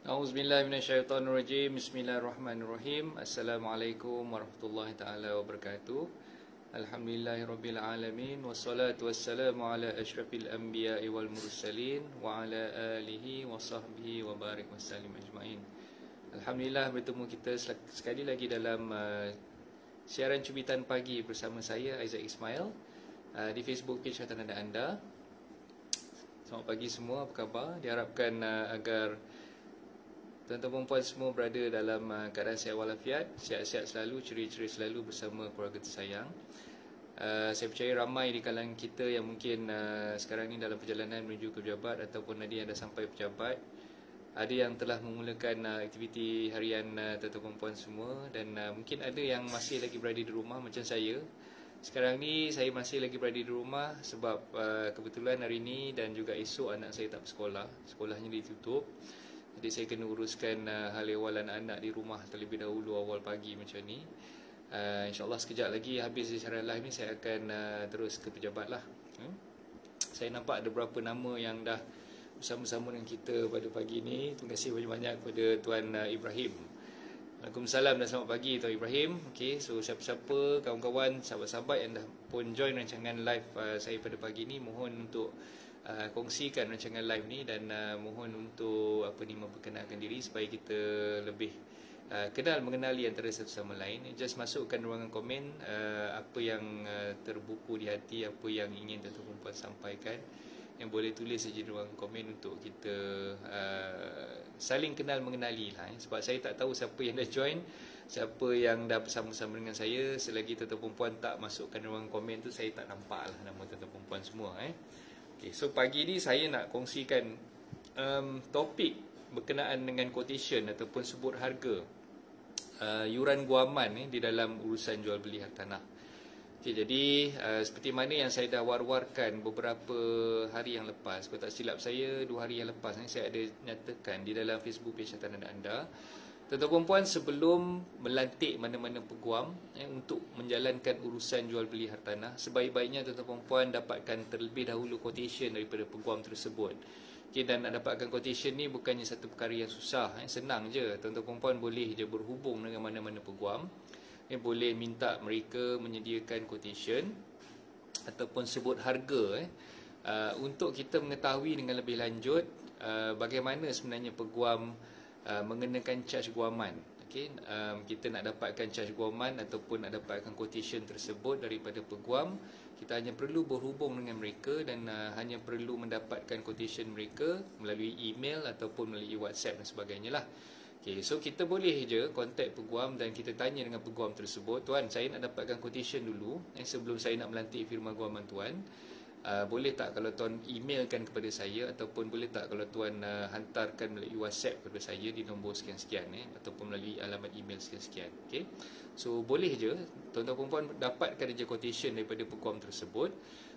Auzubillahiminasyaitonirrajim. Bismillahirrahmanirrahim. Assalamualaikum warahmatullahi taala wabarakatuh. Alhamdulillahirabbil alamin wassalatu wassalamu ala asyrafil anbiya'i wal mursalin wa ala alihi wa sahbihi wa barik wasallim ajmain. Alhamdulillah bertemu kita sekali lagi dalam siaran cubitan pagi bersama saya Aizat Ismail di Facebook page Hartanah Anda. Selamat pagi semua, apa khabar? Diharapkan agar tuan-tuan dan puan semua berada dalam keadaan sihat walafiat, sihat-sihat selalu, ceria-ceria selalu bersama keluarga tersayang. Saya percaya ramai di kalangan kita yang mungkin sekarang ni dalam perjalanan menuju ke pejabat ataupun ada yang dah sampai pejabat. Ada yang telah memulakan aktiviti harian tuan-tuan dan puan semua, dan mungkin ada yang masih lagi berada di rumah macam saya. Sekarang ni saya masih lagi berada di rumah sebab kebetulan hari ni dan juga esok anak saya tak bersekolah. Sekolahnya ditutup. Jadi saya kena uruskan hal ehwal anak-anak di rumah terlebih dahulu awal pagi macam ni. InsyaAllah sekejap lagi habis siaran live ni saya akan terus ke pejabat lah. Saya nampak ada beberapa nama yang dah bersama-sama dengan kita pada pagi ni. Terima kasih banyak-banyak kepada Tuan Ibrahim. Waalaikumsalam dan selamat pagi Tuan Ibrahim. Okay, so siapa-siapa, kawan-kawan, sahabat-sahabat yang dah pun join rancangan live saya pada pagi ni, mohon untuk kongsikan rancangan live ni dan mohon untuk memperkenalkan diri supaya kita lebih kenal mengenali antara satu sama lain. Just masukkan ruangan komen apa yang terbuku di hati, apa yang ingin tuan-tuan puan sampaikan, yang boleh tulis saja di ruangan komen untuk kita saling kenal mengenali lah. Sebab saya tak tahu siapa yang dah join, siapa yang dah bersama-sama dengan saya. Selagi tuan-tuan puan tak masukkan ruangan komen tu, saya tak nampak lah nama tuan-tuan puan semua. Okay, so pagi ni saya nak kongsikan topik berkenaan dengan quotation ataupun sebut harga yuran guaman di dalam urusan jual beli hartanah. Okay, jadi seperti mana yang saya dah war-warkan beberapa hari yang lepas, kalau tak silap saya 2 hari yang lepas saya ada nyatakan di dalam Facebook page Hartanah Anda, tuan-tuan puan sebelum melantik mana-mana peguam untuk menjalankan urusan jual beli hartanah, sebaik-baiknya tuan-tuan puan dapatkan terlebih dahulu quotation daripada peguam tersebut. Okay, dan nak dapatkan quotation ni bukannya satu perkara yang susah, senang je. Tuan-tuan puan boleh je berhubung dengan mana-mana peguam, boleh minta mereka menyediakan quotation ataupun sebut harga untuk kita mengetahui dengan lebih lanjut bagaimana sebenarnya peguam mengenakan charge guaman. Okay, kita nak dapatkan charge guaman ataupun nak dapatkan quotation tersebut daripada peguam, kita hanya perlu berhubung dengan mereka dan hanya perlu mendapatkan quotation mereka melalui email ataupun melalui WhatsApp dan sebagainya lah. Okay, so kita boleh je kontak peguam dan kita tanya dengan peguam tersebut, tuan, saya nak dapatkan quotation dulu sebelum saya nak melantik firma guaman tuan. Boleh tak kalau tuan emailkan kepada saya, ataupun boleh tak kalau tuan hantarkan melalui WhatsApp kepada saya di nombor sekian-sekian ataupun melalui alamat email sekian-sekian. Okay, so boleh je tuan-tuan perempuan dapatkan je quotation daripada peguam tersebut,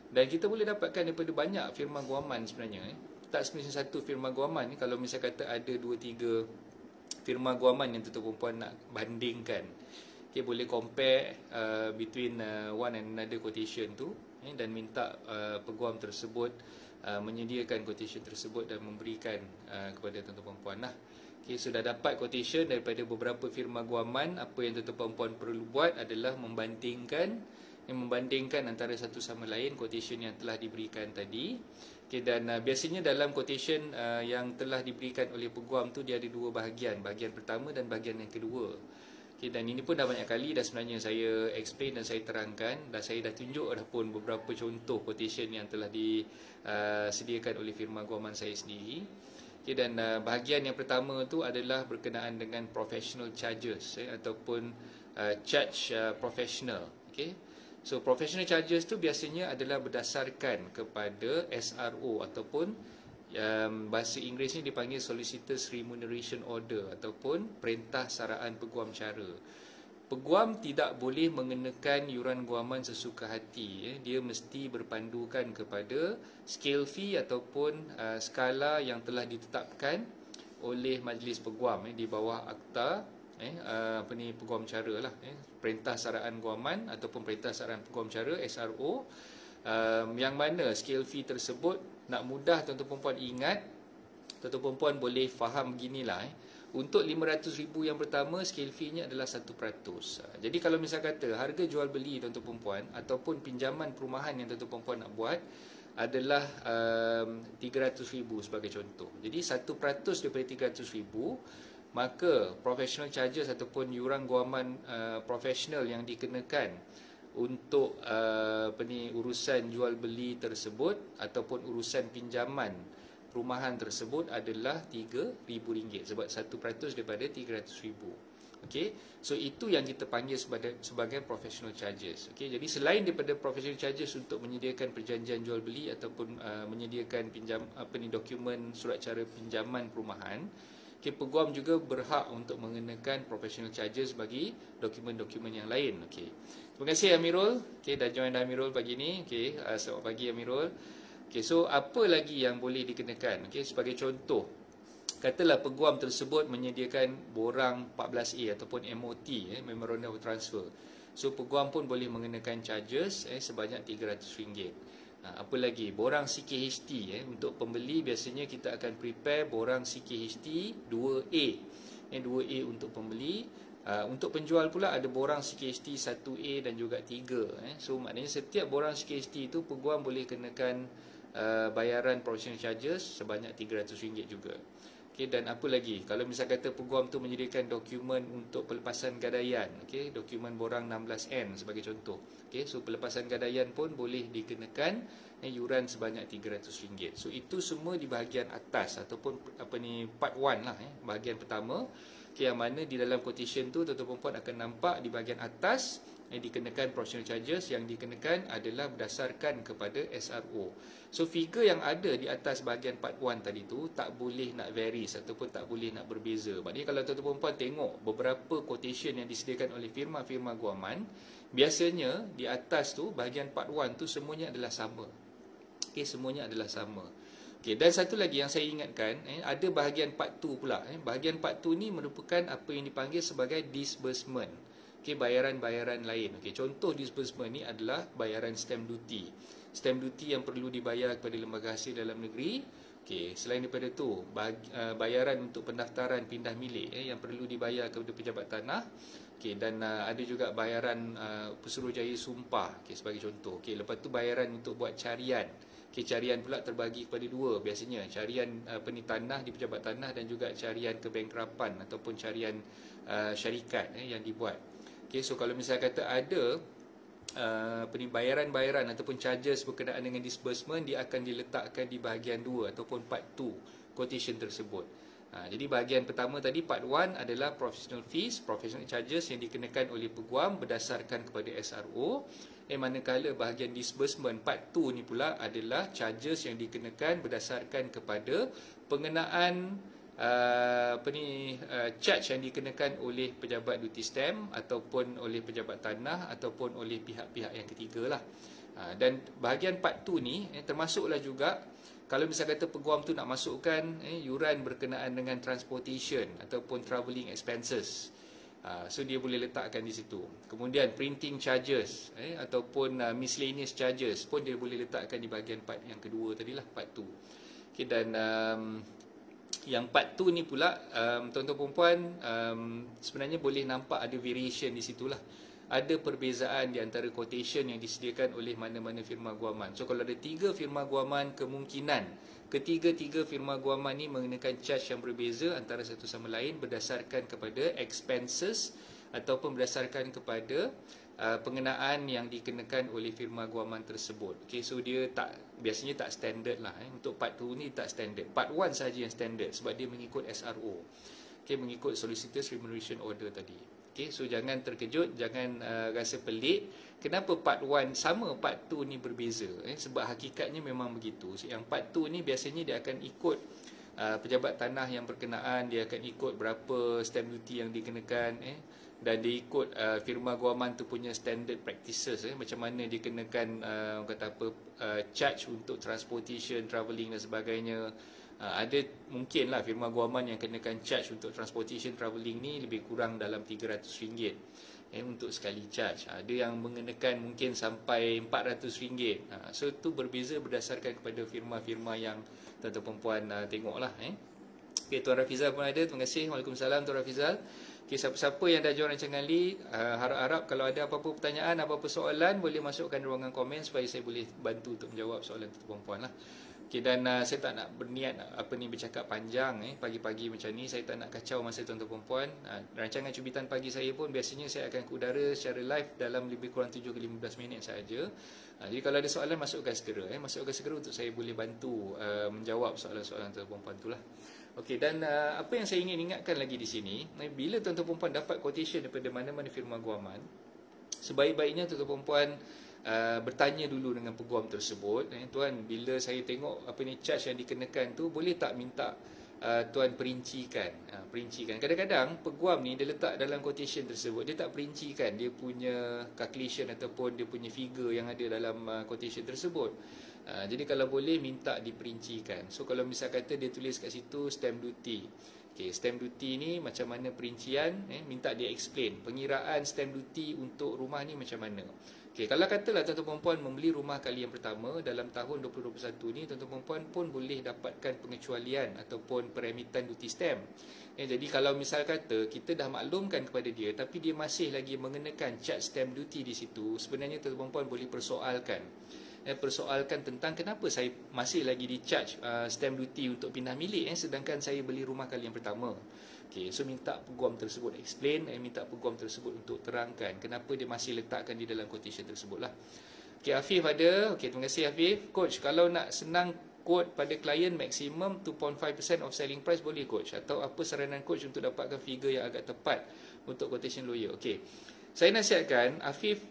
dan kita boleh dapatkan daripada banyak firma guaman sebenarnya. Tak semestinya satu firma guaman. Kalau misalnya kata ada 2-3 firma guaman yang tuan-tuan perempuan nak bandingkan, okay, boleh compare between one and another quotation tu, dan minta peguam tersebut menyediakan quotation tersebut dan memberikan kepada tuan-tuan perempuan lah. Okay, sudah dapat quotation daripada beberapa firma guaman, apa yang tuan-tuan perempuan perlu buat adalah membandingkan antara satu sama lain quotation yang telah diberikan tadi. Okay, dan biasanya dalam quotation yang telah diberikan oleh peguam tu dia ada 2 bahagian, bahagian pertama dan bahagian yang kedua. Okay, dan ini pun dah banyak kali dah sebenarnya saya explain dan saya terangkan, dan saya dah tunjuk dah pun beberapa contoh quotation yang telah disediakan oleh firma guaman saya sendiri. Okay, dan bahagian yang pertama tu adalah berkenaan dengan professional charges ataupun charge professional. Okay, so professional charges tu biasanya adalah berdasarkan kepada SRO ataupun bahasa Inggeris ni dipanggil Solicitors Remuneration Order ataupun Perintah Saraan Peguam Cara. Peguam tidak boleh mengenakan yuran guaman sesuka hati. Dia mesti berpandukan kepada scale fee ataupun skala yang telah ditetapkan oleh Majlis Peguam di bawah Akta Peguam Cara lah, Perintah Saraan Guaman ataupun Perintah Saraan Peguam Cara SRO, yang mana scale fee tersebut, nak mudah tuan-tuan perempuan ingat, tuan-tuan puan boleh faham beginilah. Untuk 500,000 yang pertama, scale fee-nya adalah 1%. Jadi kalau misal kata harga jual beli tuan-tuan puan ataupun pinjaman perumahan yang tuan-tuan puan nak buat adalah 300,000 sebagai contoh. Jadi 1% daripada 300,000, maka professional charges ataupun yuran guaman profesional yang dikenakan untuk urusan jual beli tersebut ataupun urusan pinjaman perumahan tersebut adalah RM3,000 sebab 1% daripada 300,000. Okey, so itu yang kita panggil sebagai professional charges. Okey, jadi selain daripada professional charges untuk menyediakan perjanjian jual beli ataupun menyediakan dokumen surat cara pinjaman perumahan, okay, peguam juga berhak untuk mengenakan professional charges bagi dokumen-dokumen yang lain. Okey, terima kasih Amirul. Okey, dah join Amirul pagi ni. Okey, selamat pagi Amirul. Okay, so apa lagi yang boleh dikenakan? Okay, sebagai contoh, katalah peguam tersebut menyediakan borang 14A ataupun MOT, Memorandum of Transfer. So peguam pun boleh mengenakan charges sebanyak RM300. Apa lagi? Borang CKHT, untuk pembeli biasanya kita akan prepare borang CKHT 2A. 2A untuk pembeli. Untuk penjual pula ada borang CKHT 1A dan juga 3. So maknanya setiap borang CKHT itu peguam boleh kenakan bayaran professional charges sebanyak RM300 juga. Okay, dan apa lagi? Kalau misal kata peguam tu menyediakan dokumen untuk pelepasan gadaian, okay, dokumen borang 16N sebagai contoh. Okay, so pelepasan gadaian pun boleh dikenakan yuran sebanyak RM300. So itu semua di bahagian atas ataupun part 1 lah, bahagian pertama. Okay, yang mana di dalam quotation tu tuan-tuan puan akan nampak di bahagian atas dikenakan professional charges yang dikenakan adalah berdasarkan kepada SRO. So figure yang ada di atas bahagian part 1 tadi tu tak boleh nak varies ataupun tak boleh nak berbeza. Maknanya kalau tuan-tuan puan tengok beberapa quotation yang disediakan oleh firma-firma guaman, biasanya di atas tu bahagian part 1 tu semuanya adalah sama. Okey, semuanya adalah sama. Okey, dan satu lagi yang saya ingatkan, ada bahagian part 2 pula. Bahagian part 2 ni merupakan apa yang dipanggil sebagai disbursement. Okey, bayaran-bayaran lain. Okey, contoh disbursement ni adalah bayaran stamp duty. Stamp duty yang perlu dibayar kepada lembaga hasil dalam negeri. Okey, selain daripada tu, bayaran untuk pendaftaran pindah milik yang perlu dibayar kepada pejabat tanah. Okey, dan ada juga bayaran Pesuruhjaya sumpah, okey, sebagai contoh. Okey, lepas tu bayaran untuk buat carian. Okey, carian pula terbagi kepada dua biasanya. Carian tanah di pejabat tanah dan juga carian kebankrapan ataupun carian syarikat yang dibuat. Okay, so kalau misalnya kata ada bayaran-bayaran ataupun charges berkenaan dengan disbursement, dia akan diletakkan di bahagian 2 ataupun part 2 quotation tersebut. Jadi bahagian pertama tadi part 1 adalah professional fees, professional charges yang dikenakan oleh peguam berdasarkan kepada SRO. Manakala bahagian disbursement part 2 ni pula adalah charges yang dikenakan berdasarkan kepada pengenaan charge yang dikenakan oleh pejabat duty stamp ataupun oleh pejabat tanah ataupun oleh pihak-pihak yang ketiga lah. Dan bahagian part 2 ni termasuklah juga kalau misal kata peguam tu nak masukkan yuran berkenaan dengan transportation ataupun travelling expenses, so dia boleh letakkan di situ. Kemudian printing charges ataupun miscellaneous charges pun dia boleh letakkan di bahagian part yang kedua tadilah, part 2. Okay, dan yang part 2 ni pula tuan-tuan perempuan sebenarnya boleh nampak ada variation di situlah. Ada perbezaan di antara quotation yang disediakan oleh mana-mana firma guaman. So kalau ada 3 firma guaman, kemungkinan ketiga-tiga firma guaman ni mengenakan charge yang berbeza antara satu sama lain berdasarkan kepada expenses ataupun berdasarkan kepada pengenaan yang dikenakan oleh firma guaman tersebut. Okay, so dia biasanya tak standard lah. Untuk part 2 ni tak standard. Part 1 saja yang standard sebab dia mengikut SRO. Okay, mengikut Solicitor's Remuneration Order tadi. Okay, so jangan terkejut, jangan rasa pelik. Kenapa part 1 sama, part 2 ni berbeza? Sebab hakikatnya memang begitu. So, yang part 2 ni biasanya dia akan ikut pejabat tanah yang berkenaan, dia akan ikut berapa stamp duty yang dikenakan, dan dia ikut firma guaman tu punya standard practices, macam mana dia kenakan charge untuk transportation, travelling dan sebagainya. Ada mungkinlah firma guaman yang kenakan charge untuk transportation travelling ni lebih kurang dalam RM300 untuk sekali charge. Ada yang mengenakan mungkin sampai RM400. So tu berbeza berdasarkan kepada firma-firma yang tuan-tuan perempuan tengoklah. Okay, Tuan Rafizal pun ada. Terima kasih. Waalaikumsalam Tuan Rafizal. Okay, siapa-siapa yang dah join rancangan Ali, harap-harap kalau ada apa-apa pertanyaan, apa-apa soalan, boleh masukkan ruangan komen supaya saya boleh bantu untuk menjawab soalan tuan puan lah. Okay, dan saya tak nak berniat bercakap panjang pagi-pagi macam ni. Saya tak nak kacau masa tuan-tuan puan. Rancangan Cubitan Pagi saya pun biasanya saya akan ke udara secara live dalam lebih kurang 7 ke 15 minit sahaja. Jadi kalau ada soalan, masukkan segera masukkan segera untuk saya boleh bantu menjawab soalan-soalan tuan-tuan puan tu lah. Okey, dan apa yang saya ingin ingatkan lagi di sini, bila tuan-tuan puan dapat quotation daripada mana-mana firma guaman, sebaik-baiknya tuan-tuan puan bertanya dulu dengan peguam tersebut, tuan, bila saya tengok charge yang dikenakan tu, boleh tak minta tuan perincikan. Kadang-kadang peguam ni dia letak dalam quotation tersebut, dia tak perincikan dia punya calculation ataupun dia punya figure yang ada dalam quotation tersebut. Jadi kalau boleh minta diperincikan. So kalau misal kata dia tulis kat situ stamp duty. Okay, stamp duty ni macam mana perincian, minta dia explain pengiraan stamp duty untuk rumah ni macam mana. Okay, kalau katalah tuan-tuan perempuan membeli rumah kali yang pertama dalam tahun 2021 ni, tuan-tuan perempuan pun boleh dapatkan pengecualian ataupun peremitan duty stamp. Jadi kalau misal kata kita dah maklumkan kepada dia tapi dia masih lagi mengenakan charge stamp duty di situ, sebenarnya tuan-tuan perempuan boleh persoalkan tentang kenapa saya masih lagi di charge stamp duty untuk pindah milik sedangkan saya beli rumah kali yang pertama. Okay, so minta peguam tersebut explain, minta peguam tersebut untuk terangkan kenapa dia masih letakkan di dalam quotation tersebut lah. Okay, Afif ada. Okay, terima kasih Afif. Coach, kalau nak senang quote pada klien maksimum 2.5% of selling price boleh coach? Atau apa saranan coach untuk dapatkan figure yang agak tepat untuk quotation lawyer? Okay, saya nasihatkan Afif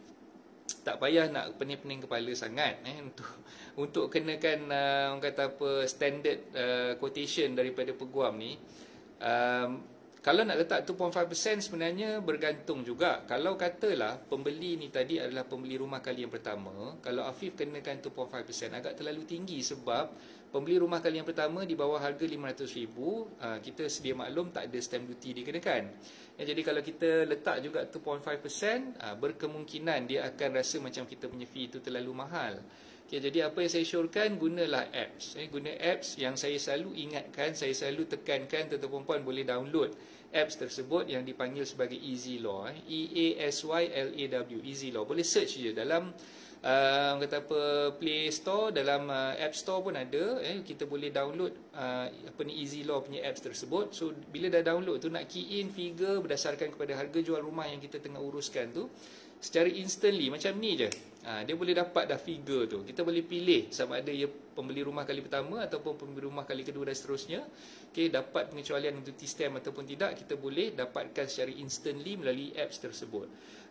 tak payah nak pening-pening kepala sangat untuk kenakan orang kata apa standard quotation daripada peguam ni. Kalau nak letak 2.5% sebenarnya bergantung juga. Kalau katalah pembeli ni tadi adalah pembeli rumah kali yang pertama, kalau Afif kenakan 2.5% agak terlalu tinggi sebab pembeli rumah kali yang pertama di bawah harga RM500,000, kita sedia maklum tak ada stamp duty dikenakan. Jadi kalau kita letak juga 2.5%, berkemungkinan dia akan rasa macam kita punya fee itu terlalu mahal. Okay, jadi apa yang saya syorkan, gunalah apps. Guna apps yang saya selalu ingatkan, saya selalu tekankan tuan-tuan puan boleh download apps tersebut yang dipanggil sebagai Easy Law. EASYLAW, Easy Law. Boleh search je dalam kata apa Play Store, dalam App Store pun ada. Kita boleh download Easy Law punya apps tersebut. So bila dah download tu, nak key in figure berdasarkan kepada harga jual rumah yang kita tengah uruskan tu, secara instantly macam ni je, dia boleh dapat dah figure tu. Kita boleh pilih sama ada ia pembeli rumah kali pertama ataupun pembeli rumah kali kedua dan seterusnya. Okay, dapat pengecualian untuk duty stamp ataupun tidak, kita boleh dapatkan secara instantly melalui apps tersebut.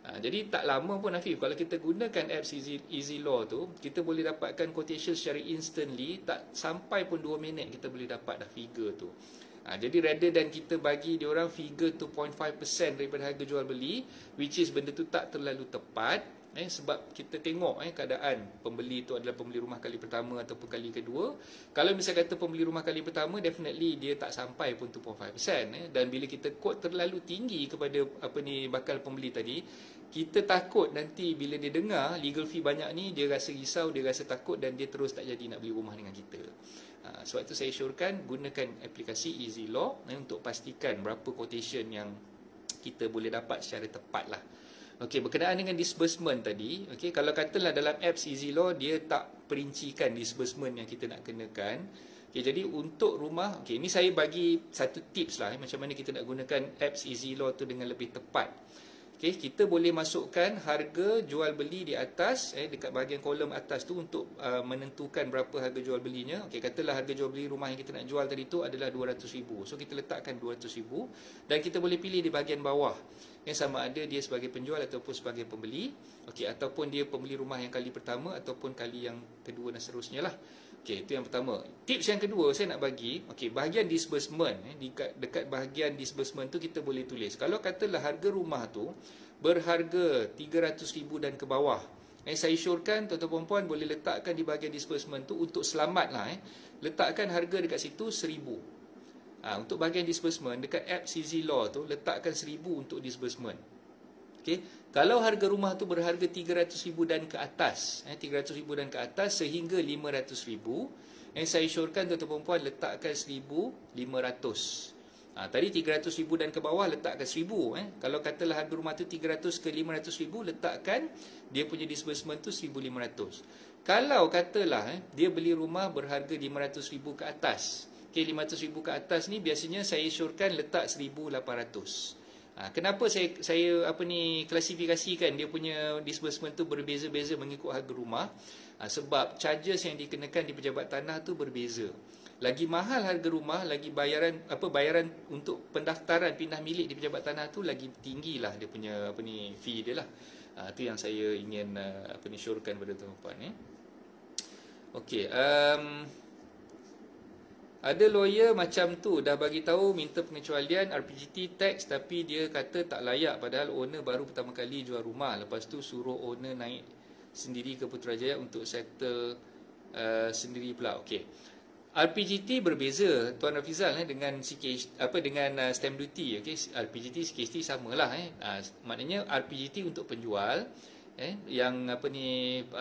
Jadi tak lama pun Afif, kalau kita gunakan apps Easy Law tu, kita boleh dapatkan quotation secara instantly, tak sampai pun 2 minit kita boleh dapat dah figure tu. Jadi rather than kita bagi diorang figure 2.5% daripada harga jual beli, which is benda tu tak terlalu tepat, sebab kita tengok keadaan pembeli tu adalah pembeli rumah kali pertama ataupun kali kedua. Kalau misalnya kata pembeli rumah kali pertama, definitely dia tak sampai pun 2.5%. Dan bila kita quote terlalu tinggi kepada bakal pembeli tadi, kita takut nanti bila dia dengar legal fee banyak ni, dia rasa risau, dia rasa takut dan dia terus tak jadi nak beli rumah dengan kita. Sebab itu saya syorkan gunakan aplikasi Easy Law untuk pastikan berapa quotation yang kita boleh dapat secara tepat lah. Okey, berkenaan dengan disbursement tadi, okey, kalau katalah dalam apps Easy Law dia tak perincikan disbursement yang kita nak kenakan. Okey, jadi untuk rumah, okey, ini saya bagi satu tips lah macam mana kita nak gunakan apps Easy Law tu dengan lebih tepat. Okay, kita boleh masukkan harga jual beli di atas, dekat bahagian kolom atas tu untuk menentukan berapa harga jual belinya. Okay, katalah harga jual beli rumah yang kita nak jual tadi tu adalah RM200,000. So kita letakkan RM200,000 dan kita boleh pilih di bahagian bawah yang sama ada dia sebagai penjual ataupun sebagai pembeli. Okay, ataupun dia pembeli rumah yang kali pertama ataupun kali yang kedua dan seterusnya lah. Okey, itu yang pertama. Tips yang kedua saya nak bagi, okey, bahagian disbursement, dekat bahagian disbursement tu kita boleh tulis. Kalau katalah harga rumah tu berharga RM300,000 dan ke bawah, saya syorkan tuan-tuan puan boleh letakkan di bahagian disbursement tu untuk selamat lah, letakkan harga dekat situ RM1,000. Untuk bahagian disbursement dekat app Easy Law tu letakkan RM1,000 untuk disbursement. Okay. Kalau harga rumah tu berharga RM300,000 dan ke atas, RM300,000 dan ke atas sehingga RM500,000, Saya syorkan tuan-tuan perempuan letakkan 1,500. Tadi 300,000 dan ke bawah letakkan 1,000. Kalau katalah harga rumah tu 300 ke 500,000, letakkan dia punya disbursement tu 1,500. Kalau katalah dia beli rumah berharga 500,000 ke atas. 500,000 ke atas ni biasanya saya syorkan letak 1,800. Kenapa saya klasifikasikan dia punya disbursement tu berbeza-beza mengikut harga rumah? Sebab charges yang dikenakan di pejabat tanah tu berbeza. Lagi mahal harga rumah, lagi bayaran untuk pendaftaran pindah milik di pejabat tanah tu lagi tinggilah dia punya fee dia lah. Tu yang saya ingin syorkan pada tuan-tuan. Okey, ada lawyer macam tu dah bagi tahu minta pengecualian RPJT tax, tapi dia kata tak layak padahal owner baru pertama kali jual rumah. Lepas tu suruh owner naik sendiri ke Putrajaya untuk settle sendiri pula. Okey. RPJT berbeza Tuan Rafizal dengan dengan stamp duty. RPJT CKST samalah. Maknanya RPJT untuk penjual, yang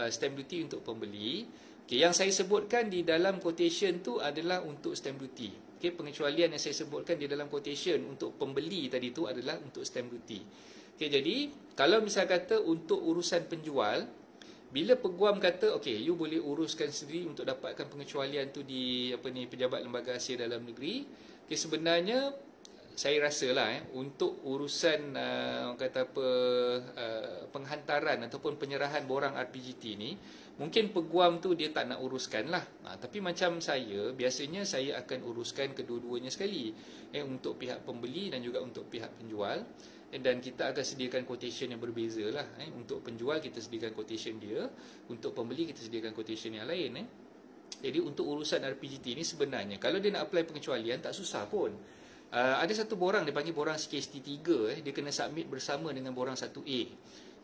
stamp duty untuk pembeli. Yang saya sebutkan di dalam quotation tu adalah untuk stamp duty. Pengecualian yang saya sebutkan di dalam quotation untuk pembeli tadi tu adalah untuk stamp duty. Jadi kalau misal kata untuk urusan penjual, bila peguam kata you boleh uruskan sendiri untuk dapatkan pengecualian tu di pejabat lembaga hasil dalam negeri, sebenarnya saya rasalah untuk urusan penghantaran ataupun penyerahan borang RPJT ni, mungkin peguam tu dia tak nak uruskan lah. Tapi macam saya, biasanya saya akan uruskan kedua-duanya sekali, untuk pihak pembeli dan juga untuk pihak penjual. Dan kita akan sediakan quotation yang berbeza lah. Untuk penjual kita sediakan quotation dia, untuk pembeli kita sediakan quotation yang lain. Jadi untuk urusan RPJT ni sebenarnya kalau dia nak apply pengecualian tak susah pun. Ada satu borang dia panggil borang CKST 3, dia kena submit bersama dengan borang 1A.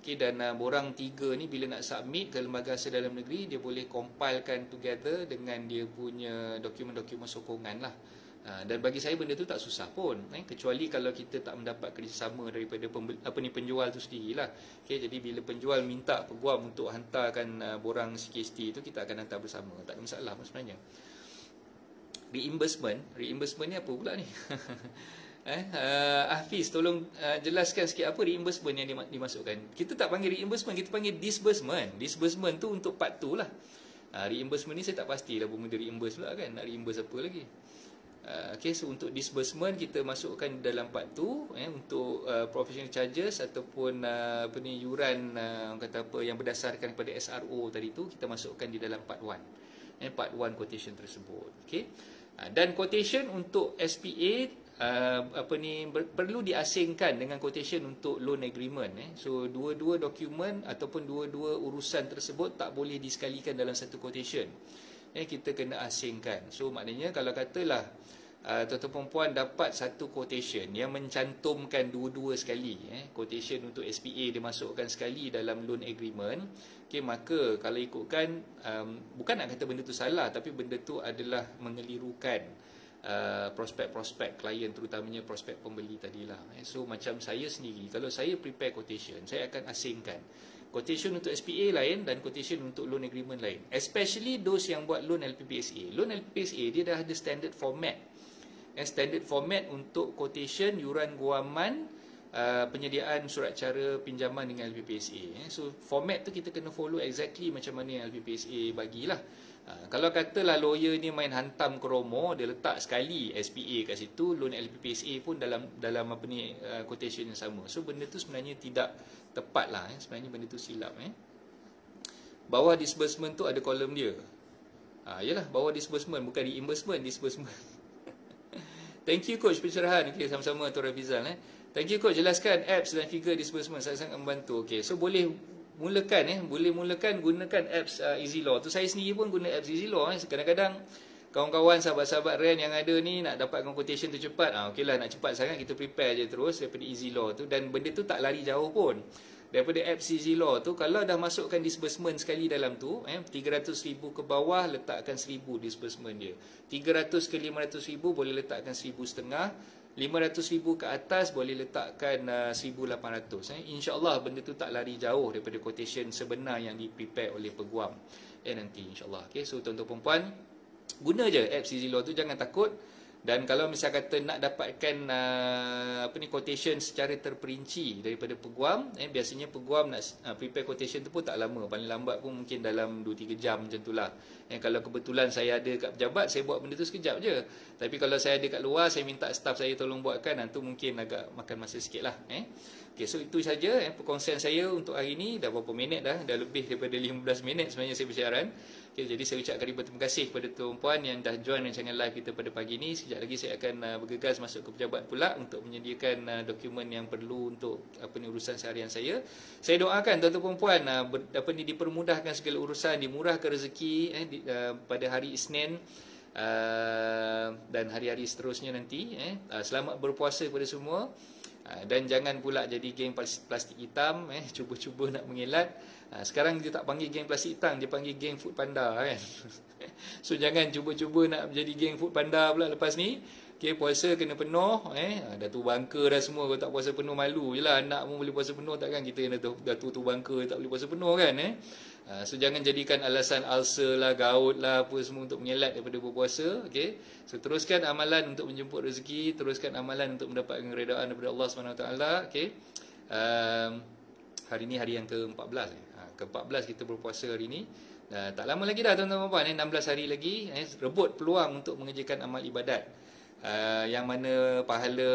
Dan borang 3 ni bila nak submit ke lembaga hasil dalam negeri, dia boleh compilekan together dengan dia punya dokumen-dokumen sokongan lah. Dan bagi saya benda tu tak susah pun, kecuali kalau kita tak mendapat kerjasama daripada penjual tu sendirilah. Jadi bila penjual minta peguam untuk hantarkan borang CKST tu, kita akan hantar bersama, tak ada masalah pun sebenarnya. Reimbursement ni apa pula ni? Hafiz, tolong jelaskan sikit apa reimbursement yang dimasukkan. Kita tak panggil reimbursement, kita panggil disbursement. Disbursement tu untuk part tu lah. Reimbursement ni saya tak pastilah benda reimburse pula kan, nak reimburse apa lagi. So untuk disbursement kita masukkan dalam part tu, untuk professional charges ataupun yuran yang berdasarkan kepada SRO tadi tu, kita masukkan di dalam part 1. Part 1 quotation tersebut. Dan quotation untuk SPA perlu diasingkan dengan quotation untuk loan agreement. So dua-dua dokumen ataupun dua-dua urusan tersebut tak boleh disekalikan dalam satu quotation. Kita kena asingkan. So maknanya kalau katalah tuan-tuan perempuan dapat satu quotation yang mencantumkan dua-dua sekali, quotation untuk SPA dia masukkan sekali dalam loan agreement, maka kalau ikutkan, bukan nak kata benda tu salah, tapi benda tu adalah mengelirukan prospek-prospek klien, terutamanya prospek pembeli tadilah. So macam saya sendiri, kalau saya prepare quotation, saya akan asingkan quotation untuk SPA lain dan quotation untuk loan agreement lain. Especially those yang buat loan LPPSA. Loan LPPSA dia dah ada standard format. Standard format untuk quotation, yuran guaman, penyediaan surat cara pinjaman dengan LPPSA. So format tu kita kena follow exactly macam mana yang LPPSA bagilah. Kalau katalah lawyer ni main hantam kromo, dia letak sekali SPA kat situ, loan LPPSA pun dalam quotation yang sama. So benda tu sebenarnya tidak tepat lah. Sebenarnya benda tu silap. Bawah disbursement tu ada kolom dia. Yalah, bawah disbursement, bukan reimbursement, disbursement. Thank you coach pencerahan. Sama-sama Tuan Rafizal. Thank you coach, jelaskan apps dan figure disbursement, sangat membantu. So boleh mulakan gunakan apps Easy Law tu. Saya sendiri pun guna apps Easy Law. Kadang-kadang kawan-kawan, sahabat-sahabat REN yang ada ni nak dapatkan quotation tu cepat, okeylah, nak cepat sangat kita prepare je terus daripada Easy Law tu. Dan benda tu tak lari jauh pun daripada apps Easy Law tu. Kalau dah masukkan disbursement sekali dalam tu, 300,000 ke bawah letakkan 1,000 disbursement dia, 300 ke 500,000 boleh letakkan 1,500, 500,000 ke atas boleh letakkan 1,800. InsyaAllah benda tu tak lari jauh daripada quotation sebenar yang di-prepare oleh peguam nanti insyaAllah. So tuan-tuan perempuan, guna je apps EasyLaw tu, jangan takut. Dan kalau misal kata nak dapatkan quotation secara terperinci daripada peguam, biasanya peguam nak prepare quotation tu pun tak lama, paling lambat pun mungkin dalam 2-3 jam macam itulah. Kalau kebetulan saya ada kat pejabat, saya buat benda tu sekejap je. Tapi kalau saya ada kat luar, saya minta staff saya tolong buatkan, tu mungkin agak makan masa sikit lah. Okay, so itu saja perkongsian saya untuk hari ini. Dah berapa minit dah? Dah lebih daripada 15 minit sebenarnya saya bersiaran. Okay, jadi saya ucapkan ribuan terima kasih kepada tuan puan yang dah join rancangan live kita pada pagi ini. Sekejap lagi saya akan bergegas masuk ke pejabat pula untuk menyediakan dokumen yang perlu untuk urusan seharian saya. Saya doakan tuan-tuan puan dipermudahkan segala urusan, dimurahkan rezeki pada hari Isnin dan hari-hari seterusnya nanti. Selamat berpuasa kepada semua. Dan jangan pula jadi geng plastik hitam, cuba-cuba nak mengelak. Sekarang dia tak panggil geng plastik hitam, dia panggil geng food panda kan. So jangan cuba-cuba nak jadi geng food panda pula lepas ni. Okay, puasa kena penuh, dah tu bangka dah semua. Kalau tak puasa penuh malu je lah. Anak pun boleh puasa penuh, takkan kita yang dah tu bangka tak boleh puasa penuh kan. So jangan jadikan alasan ulcer lah, gout lah, apa semua untuk mengelak daripada berpuasa. Okay, so teruskan amalan untuk menjemput rezeki, teruskan amalan untuk mendapatkan keredaan daripada Allah SWT. Okay, hari ni hari yang ke-14. Ke-14 kita berpuasa hari ni. Tak lama lagi dah tuan-tuan puan, 16 hari lagi. Rebut peluang untuk mengerjakan amal ibadat. Yang mana pahala,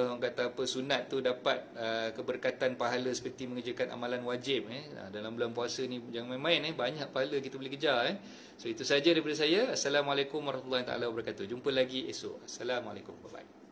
orang kata sunat tu dapat keberkatan pahala seperti mengerjakan amalan wajib. Dalam bulan puasa ni jangan main-main, banyak pahala kita boleh kejar. So itu saja daripada saya. Assalamualaikum warahmatullahi wabarakatuh. Jumpa lagi esok. Assalamualaikum. Bye bye.